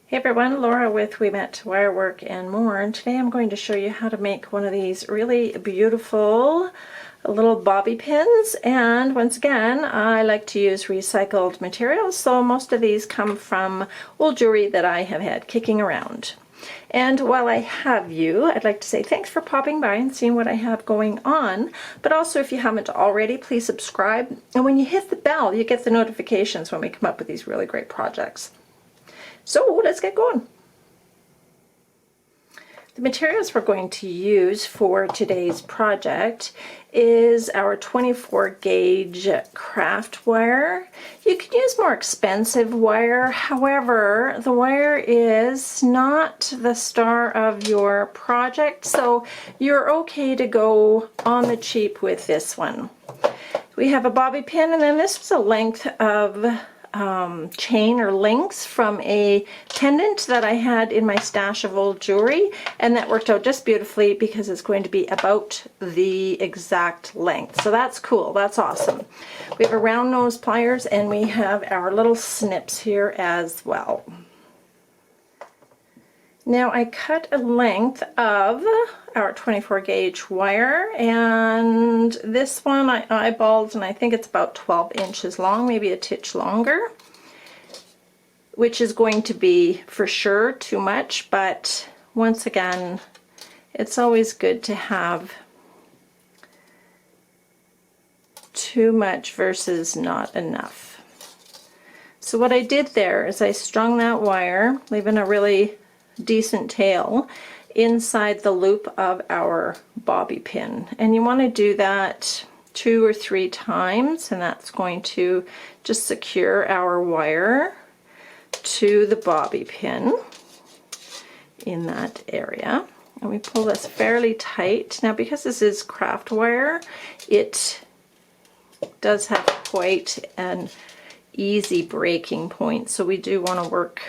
Hey everyone, Laura with We Met Wirework and More, and today I'm going to show you how to make one of these really beautiful little bobby pins. And once again, I like to use recycled materials, so most of these come from old jewelry that I have had kicking around. And while I have you, I'd like to say thanks for popping by and seeing what I have going on. But also, if you haven't already, please subscribe. And when you hit the bell, you get the notifications when we come up with these really great projects. So let's get going. The materials we're going to use for today's project is our 24 gauge craft wire. You can use more expensive wire, however, the wire is not the star of your project, so you're okay to go on the cheap with this one. We have a bobby pin, and then this was a length of chain or links from a pendant that I had in my stash of old jewelry, and that worked out just beautifully because it's going to be about the exact length. So that's cool, that's awesome. We have a round nose pliers, and we have our little snips here as well. Now I cut a length of our 24 gauge wire, and this one I eyeballed, and I think it's about 12 inches long, maybe a titch longer, which is going to be for sure too much, but once again, it's always good to have too much versus not enough. So what I did there is I strung that wire, leaving a really decent tail inside the loop of our bobby pin, and you want to do that 2 or 3 times, and that's going to just secure our wire to the bobby pin in that area. And we pull this fairly tight. Now, because this is craft wire, it does have quite an easy breaking point, so we do want to work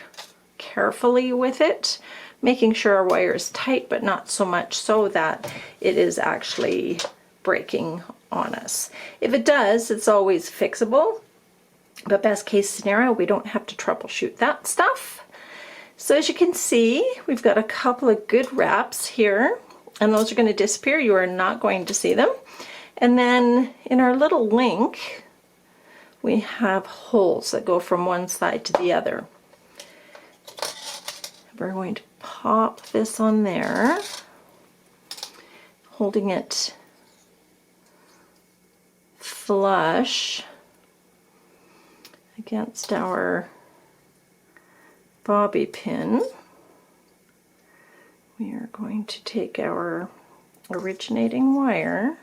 carefully with it, making sure our wire is tight but not so much so that it is actually breaking on us. If it does, it's always fixable, but best case scenario, we don't have to troubleshoot that stuff. So as you can see, we've got a couple of good wraps here, and those are going to disappear. You are not going to see them. And then in our little link, we have holes that go from one side to the other. We're going to pop this on there, holding it flush against our bobby pin. We are going to take our originating wire,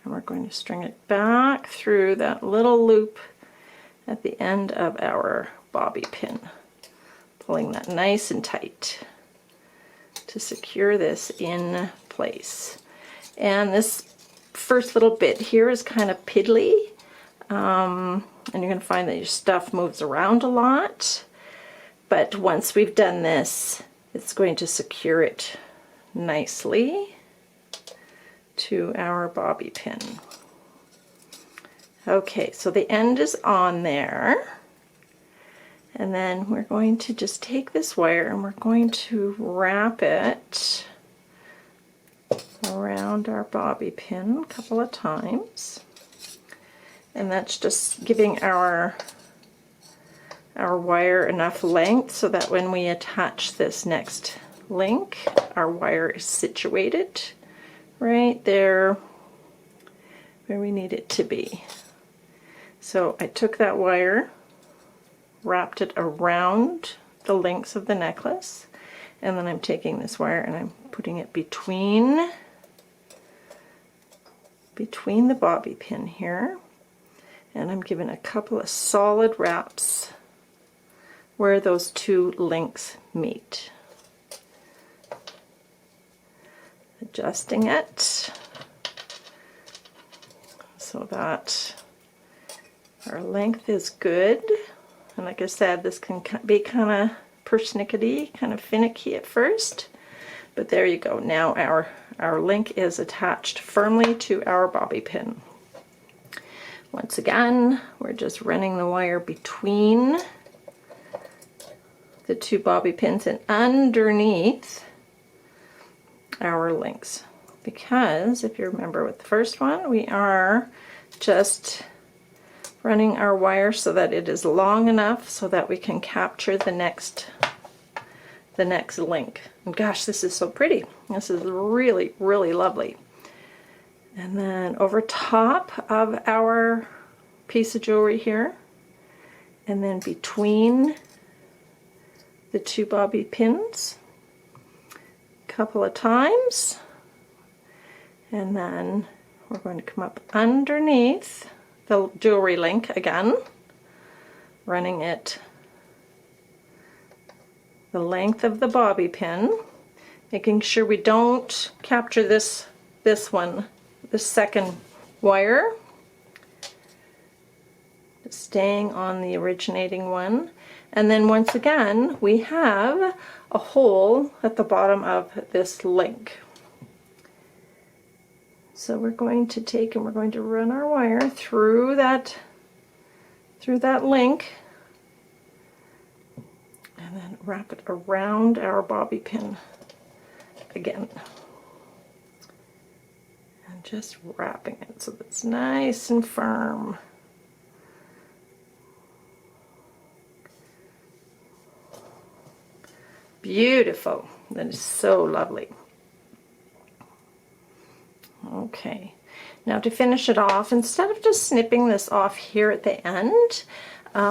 and we're going to string it back through that little loop at the end of our bobby pin, pulling that nice and tight to secure this in place. And this first little bit here is kind of piddly, and you're going to find that your stuff moves around a lot, but once we've done this, it's going to secure it nicely to our bobby pin. Okay, so the end is on there. And then we're going to just take this wire and we're going to wrap it around our bobby pin a couple of times. And that's just giving our wire enough length so that when we attach this next link, our wire is situated right there where we need it to be. So I took that wire, wrapped it around the links of the necklace, and then I'm taking this wire and I'm putting it between the bobby pin here, and I'm giving a couple of solid wraps where those two links meet. Adjusting it so that our length is good. And like I said, this can be kind of persnickety, kind of finicky at first, but there you go. Now our link is attached firmly to our bobby pin. Once again, we're just running the wire between the 2 bobby pins and underneath our links, because if you remember with the first one, we are just running our wire so that it is long enough so that we can capture the next link. And gosh, this is so pretty. This is really, really lovely. And then over top of our piece of jewelry here, and then between the 2 bobby pins a couple of times, and then we're going to come up underneath the jewelry link again, running it the length of the bobby pin, making sure we don't capture this second wire, staying on the originating one. And then once again we have a hole at the bottom of this link. So we're going to take and we're going to run our wire through that link, and then wrap it around our bobby pin again. And just wrapping it so that it's nice and firm. Beautiful. That is so lovely. Okay, now to finish it off, instead of just snipping this off here at the end,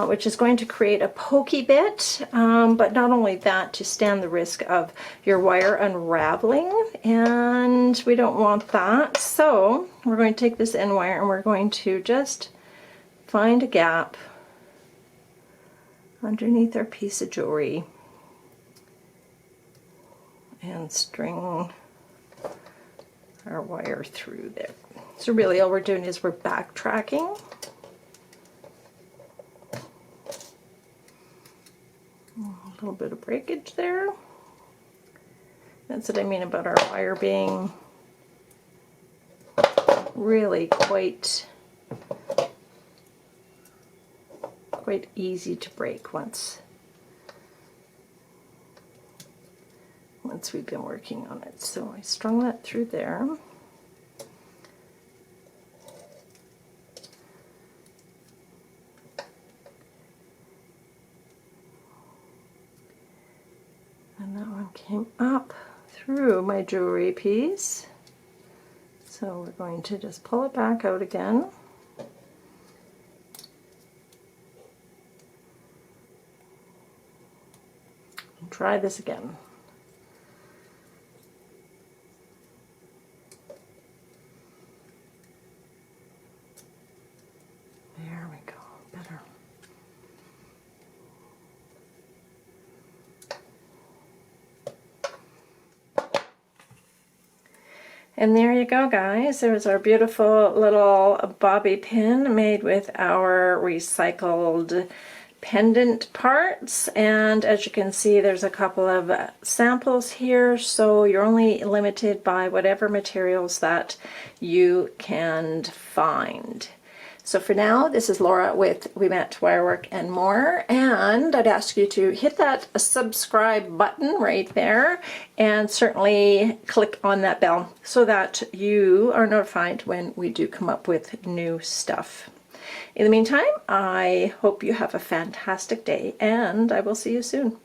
which is going to create a pokey bit, but not only that, to stand the risk of your wire unraveling, and we don't want that. So we're going to take this end wire and we're going to just find a gap underneath our piece of jewelry and string our wire through there. So really all we're doing is we're backtracking. A little bit of breakage there. That's what I mean about our wire being really quite easy to break once we've been working on it. So I strung that through there. And that one came up through my jewelry piece. So we're going to just pull it back out again. And try this again. There we go, better. And there you go, guys. There's our beautiful little bobby pin made with our recycled pendant parts. And as you can see, there's a couple of samples here, so you're only limited by whatever materials that you can find. So for now, this is Laura with We Met Wirework and More, and I'd ask you to hit that subscribe button right there, and certainly click on that bell so that you are notified when we do come up with new stuff. In the meantime, I hope you have a fantastic day, and I will see you soon.